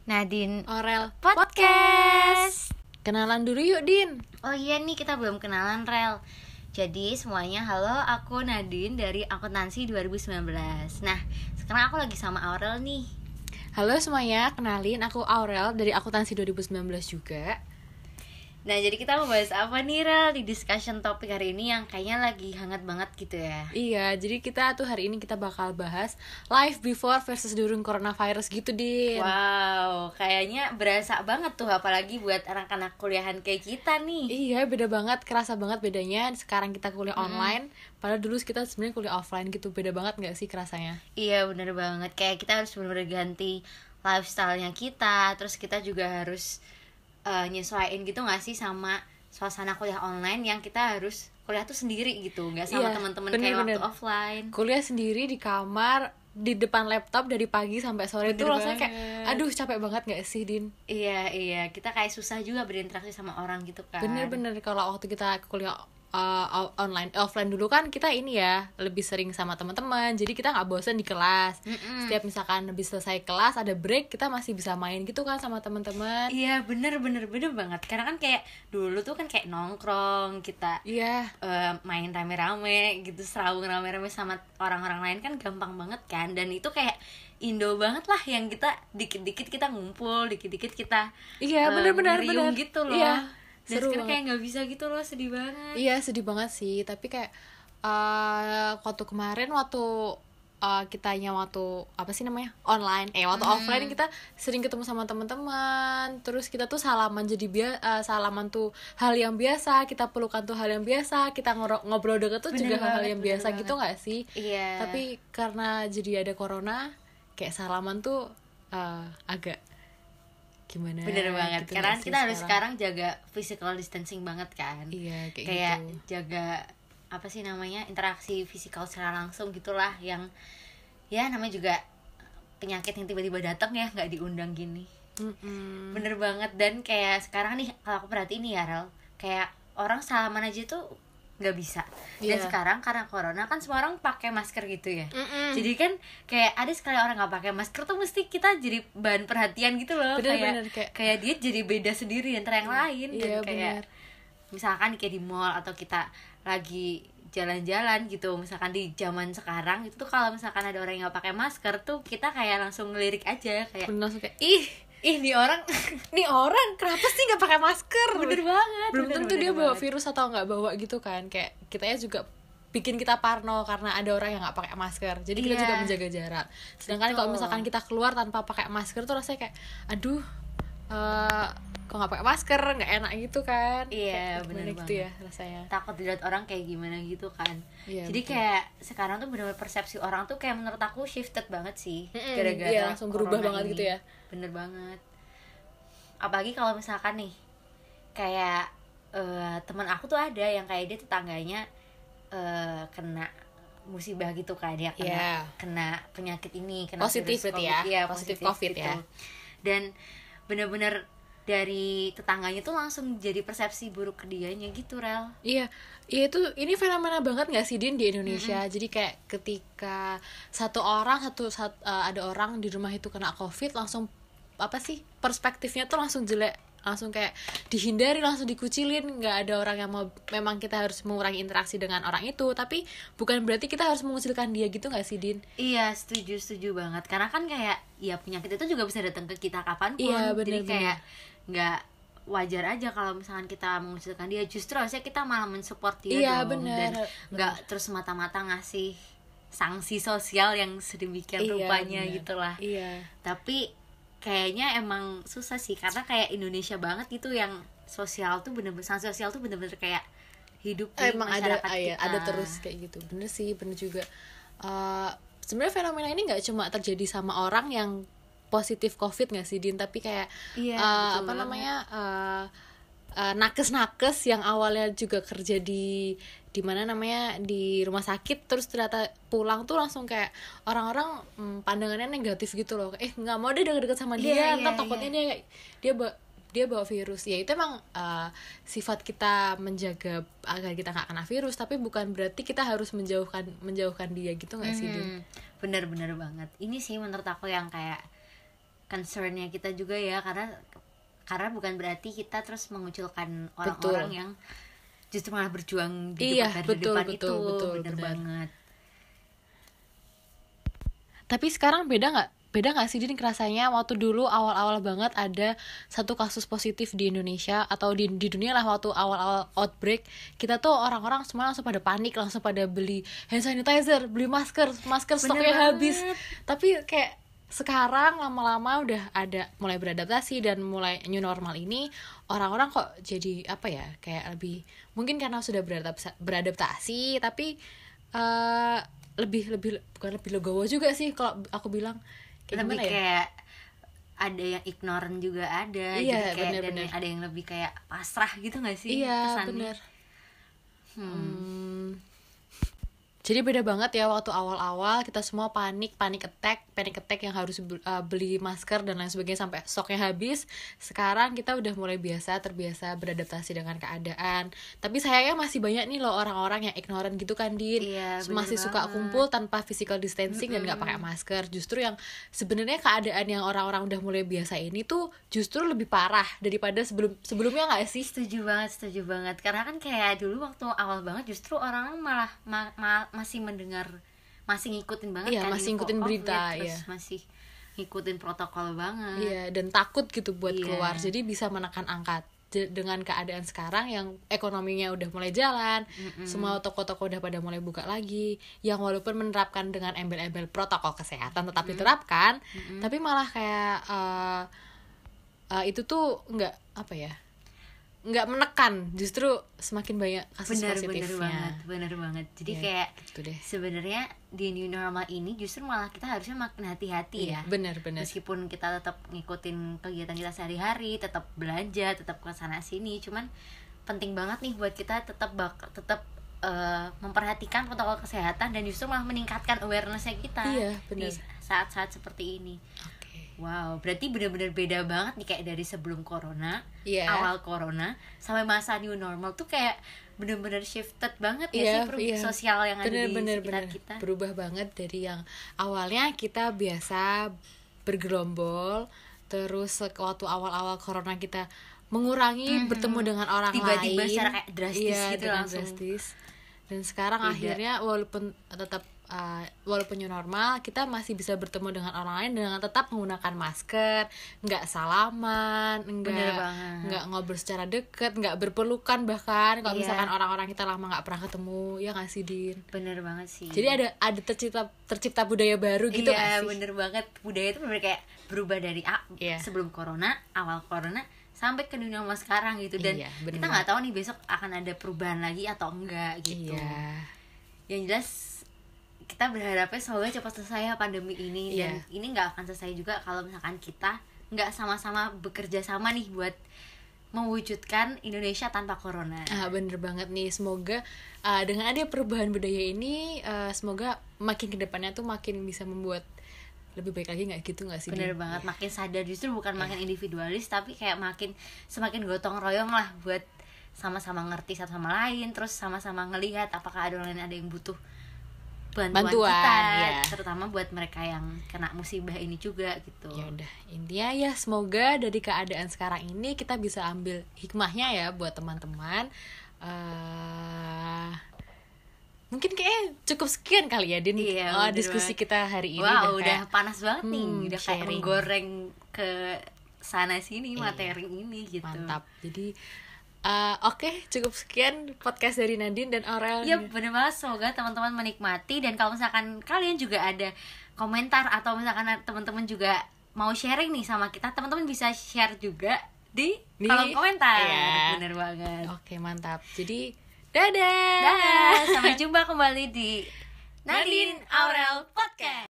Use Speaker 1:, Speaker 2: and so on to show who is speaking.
Speaker 1: Nadine
Speaker 2: Aurel
Speaker 1: Podcast.
Speaker 2: Kenalan dulu yuk, Din.
Speaker 1: Oh iya nih, kita belum kenalan, Rel. Jadi semuanya, halo, aku Nadine dari Akuntansi 2019. Nah, sekarang aku lagi sama Aurel nih.
Speaker 2: Halo semuanya, kenalin aku Aurel dari Akuntansi 2019 juga.
Speaker 1: Nah, jadi kita mau bahas apa nih, Rel, di discussion topik hari ini yang kayaknya lagi hangat banget gitu ya.
Speaker 2: Iya, jadi kita tuh hari ini kita bakal bahas life before versus during coronavirus gitu, Din.
Speaker 1: Wow, kayaknya berasa banget tuh, apalagi buat anak-anak kuliahan kayak kita nih.
Speaker 2: Iya, beda banget, kerasa banget bedanya. Sekarang kita kuliah online, padahal dulu kita sebenarnya kuliah offline gitu. Beda banget gak sih kerasanya?
Speaker 1: Iya, bener banget. Kayak kita harus bener-bener ganti lifestyle-nya kita. Terus kita juga harus nyesuaiin gitu gak sih sama suasana kuliah online yang kita harus kuliah tuh sendiri gitu, gak sama teman-teman kayak waktu offline.
Speaker 2: Kuliah sendiri di kamar, di depan laptop dari pagi sampai sore. Itu rasanya kayak aduh capek banget gak sih, Din?
Speaker 1: Iya, kita kayak susah juga berinteraksi sama orang gitu kan.
Speaker 2: Bener kalau waktu kita kuliah offline dulu kan kita ini ya lebih sering sama teman-teman, jadi kita nggak bosan di kelas. Setiap misalkan habis selesai kelas ada break, kita masih bisa main gitu kan sama teman-teman.
Speaker 1: Iya, bener banget. Karena kan kayak dulu tuh kan kayak nongkrong kita, main rame-rame gitu, serawung rame-rame sama orang-orang lain kan gampang banget kan. Dan itu kayak Indo banget lah, yang kita dikit-dikit kita ngumpul, dikit-dikit kita
Speaker 2: bener
Speaker 1: gitu loh.
Speaker 2: Iya,
Speaker 1: dan
Speaker 2: seru
Speaker 1: sekarang
Speaker 2: banget.
Speaker 1: kayak nggak bisa gitu loh, sedih banget.
Speaker 2: Iya, sedih banget sih. Tapi kayak waktu kemarin waktu apa sih namanya online, waktu offline kita sering ketemu sama teman-teman. Terus kita tuh salaman, jadi salaman tuh hal yang biasa, kita pelukan tuh hal yang biasa, kita ngobrol deket tuh juga hal-hal yang biasa gitu nggak sih?
Speaker 1: Iya.
Speaker 2: Tapi karena jadi ada corona, kayak salaman tuh agak gimana?
Speaker 1: Bener banget,
Speaker 2: gitu
Speaker 1: karena
Speaker 2: sih
Speaker 1: kita harus sekarang jaga physical distancing banget kan.
Speaker 2: Iya,
Speaker 1: kayak
Speaker 2: gitu.
Speaker 1: Jaga apa sih namanya, interaksi fisikal secara langsung gitulah, yang ya namanya juga penyakit yang tiba-tiba datang ya, nggak diundang gini. Bener banget. Dan kayak sekarang nih, kalau aku perhatiin nih ya, Rel, kayak orang salaman aja tuh nggak bisa. Dan sekarang karena corona kan semua orang pakai masker gitu ya. Jadi kan kayak ada sekali orang nggak pakai masker tuh mesti kita jadi bahan perhatian gitu loh. Kayak dia jadi beda sendiri antara yang lain. Dan kayak misalkan kayak di mall atau kita lagi jalan-jalan gitu, misalkan di zaman sekarang itu tuh kalau misalkan ada orang yang nggak pakai masker tuh kita kayak langsung ngelirik aja, kayak
Speaker 2: langsung kayak
Speaker 1: ih nih orang
Speaker 2: kenapa sih nggak pakai masker?
Speaker 1: Bener banget.
Speaker 2: Belum tentu dia bawa virus atau nggak bawa gitu kan. Kayak kitanya juga bikin kita parno karena ada orang yang nggak pakai masker. Jadi kita juga menjaga jarak. Sedangkan kalau misalkan kita keluar tanpa pakai masker tuh rasanya kayak aduh, kok nggak pakai masker, nggak enak gitu kan.
Speaker 1: Iya, bener
Speaker 2: gitu
Speaker 1: banget
Speaker 2: ya rasanya.
Speaker 1: Takut dilihat orang kayak gimana gitu kan. Jadi
Speaker 2: betul.
Speaker 1: kayak sekarang tuh bener-bener persepsi orang tuh kayak menurut aku shifted banget sih, gara-gara
Speaker 2: langsung berubah
Speaker 1: corona
Speaker 2: banget
Speaker 1: ini.
Speaker 2: gitu ya.
Speaker 1: Bener banget. Apalagi kalau misalkan nih kayak teman aku tuh ada yang kayak dia tetangganya kena musibah gitu kan, dia kena penyakit ini, kena
Speaker 2: positif
Speaker 1: virus
Speaker 2: berarti
Speaker 1: COVID.
Speaker 2: ya, positif COVID
Speaker 1: gitu.
Speaker 2: ya.
Speaker 1: Dan bener-bener dari tetangganya tuh langsung jadi persepsi buruk ke dianya gitu, Rel.
Speaker 2: Iya ini fenomena banget nggak sih, Din, di Indonesia. Jadi kayak ketika ada orang di rumah itu kena COVID, langsung apa sih, perspektifnya tuh langsung jelek, langsung kayak dihindari, langsung dikucilin. Nggak ada orang yang mau, memang kita harus mengurangi interaksi dengan orang itu, tapi bukan berarti kita harus mengucilkan dia gitu nggak sih, Din?
Speaker 1: Iya, setuju banget. Karena kan kayak ya penyakit itu juga bisa datang ke kita kapanpun.
Speaker 2: Iya,
Speaker 1: jadi kayak nggak wajar aja kalau misalkan kita mengucilkan dia. Justru harusnya kita malah mensupport dia dong. Dan nggak terus mata-mata ngasih sanksi sosial yang sedemikian rupanya gitulah. Tapi kayaknya emang susah sih, karena kayak Indonesia banget gitu, yang sosial tuh bener-bener, sanksi sosial tuh bener-bener kayak hidup di masyarakat kita.
Speaker 2: Ada terus kayak gitu. Bener juga. Sebenarnya fenomena ini nggak cuma terjadi sama orang yang positif COVID nggak sih, Din, tapi kayak nakes yang awalnya juga kerja di rumah sakit, terus ternyata pulang tuh langsung kayak orang-orang pandangannya negatif gitu loh. Nggak mau deh deket-deket sama dia, takutnya dia dia bawa virus. Ya itu emang sifat kita menjaga agar kita nggak kena virus, tapi bukan berarti kita harus menjauhkan dia gitu nggak sih Din?
Speaker 1: Bener-bener banget. Ini sih menurut aku yang kayak concernnya kita juga ya, karena bukan berarti kita terus mengucilkan orang-orang yang justru malah berjuang di depan itu. Bener banget.
Speaker 2: Tapi sekarang beda nggak sih Din rasanya waktu dulu awal-awal banget ada satu kasus positif di Indonesia atau di dunia lah, waktu awal-awal outbreak, kita tuh orang-orang semua langsung pada panik, langsung pada beli hand sanitizer, beli masker stoknya habis. Tapi kayak sekarang lama-lama udah ada mulai beradaptasi dan mulai new normal ini, orang-orang kok jadi apa ya, kayak lebih, mungkin karena sudah beradaptasi tapi lebih bukan lebih legowo juga sih kalau aku bilang,
Speaker 1: lebih kayak ada yang ignorant juga ada.
Speaker 2: Iya,
Speaker 1: jadi kayak
Speaker 2: bener.
Speaker 1: Dan ada yang lebih kayak pasrah gitu nggak sih?
Speaker 2: Iya
Speaker 1: kesannya?
Speaker 2: bener. Jadi beda banget ya waktu awal-awal kita semua panic attack yang harus beli masker dan lain sebagainya sampai stoknya habis. Sekarang kita udah mulai terbiasa beradaptasi dengan keadaan. Tapi sayangnya masih banyak nih loh orang-orang yang ignorant gitu kan Din.
Speaker 1: Iya,
Speaker 2: masih suka kumpul tanpa physical distancing dan nggak pakai masker. Justru yang sebenarnya keadaan yang orang-orang udah mulai biasa ini tuh justru lebih parah daripada sebelumnya nggak sih?
Speaker 1: Setuju banget. Karena kan kayak dulu waktu awal banget justru orang malah masih ngikutin banget kan,
Speaker 2: masih ngikutin berita,
Speaker 1: terus masih ngikutin protokol banget.
Speaker 2: Iya, dan takut gitu buat keluar. Jadi bisa menekan angka. Dengan keadaan sekarang yang ekonominya udah mulai jalan, semua toko-toko udah pada mulai buka lagi, yang walaupun menerapkan dengan embel-embel protokol kesehatan tetap diterapkan, tapi malah kayak itu tuh nggak menekan, justru semakin banyak kasus positifnya.
Speaker 1: Bener banget. Jadi kayak
Speaker 2: gitu
Speaker 1: sebenarnya di new normal ini justru malah kita harusnya makin hati-hati ya.
Speaker 2: Bener.
Speaker 1: Meskipun kita tetap ngikutin kegiatan kita sehari-hari, tetap belanja, tetap ke sana sini, cuman penting banget nih buat kita tetap memperhatikan protokol kesehatan dan justru malah meningkatkan awareness-nya kita di saat-saat seperti ini. Wow, berarti benar-benar beda banget nih kayak dari sebelum corona, awal corona sampai masa new normal tuh kayak benar-benar shifted banget ya sih sosial yang ada di sekitar kita.
Speaker 2: Berubah banget dari yang awalnya kita biasa bergerombol, terus waktu awal-awal corona kita mengurangi bertemu dengan orang
Speaker 1: tiba-tiba
Speaker 2: lain,
Speaker 1: secara kayak drastis gitu langsung.
Speaker 2: Dan sekarang akhirnya walaupun new normal, kita masih bisa bertemu dengan orang lain dengan tetap menggunakan masker, nggak salaman, nggak ngobrol secara deket, nggak berpelukan bahkan kalau misalkan orang-orang kita lama nggak pernah ketemu, ya nggak sih Din?
Speaker 1: Bener banget sih.
Speaker 2: Jadi ada tercipta budaya baru gitu nggak sih?
Speaker 1: Iya bener banget, budaya itu bener kayak berubah dari sebelum corona, awal corona sampai ke dunia normal sekarang gitu, dan kita nggak tahu nih besok akan ada perubahan lagi atau enggak gitu. Yang jelas kita berharapnya semoga cepat selesai ya pandemi ini, dan ini nggak akan selesai juga kalau misalkan kita nggak sama-sama bekerja sama nih buat mewujudkan Indonesia tanpa corona.
Speaker 2: Bener banget nih, semoga dengan ada perubahan budaya ini semoga makin kedepannya tuh makin bisa membuat lebih baik lagi, nggak gitu nggak sih?
Speaker 1: Bener banget, makin sadar, justru bukan makin individualis tapi kayak semakin gotong royong lah buat sama-sama ngerti satu sama lain, terus sama-sama ngelihat apakah ada orang lain ada yang butuh bantuan kita, terutama buat mereka yang kena musibah ini juga gitu.
Speaker 2: Ya udah, intinya ya semoga dari keadaan sekarang ini kita bisa ambil hikmahnya ya buat teman-teman. Mungkin kayak cukup sekian kali ya Din, diskusi kita hari ini.
Speaker 1: Wow, udah panas banget nih, udah kayak menggoreng ke sana sini materi ini gitu.
Speaker 2: Mantap. Jadi oke, cukup sekian podcast dari Nadine dan Aurel.
Speaker 1: Iya bener banget, semoga teman-teman menikmati. Dan kalau misalkan kalian juga ada komentar atau misalkan teman-teman juga mau sharing nih sama kita, teman-teman bisa share juga di kolom komentar. Bener banget.
Speaker 2: Oke, mantap. Jadi dadah.
Speaker 1: Sampai jumpa kembali di Nadine Aurel Podcast.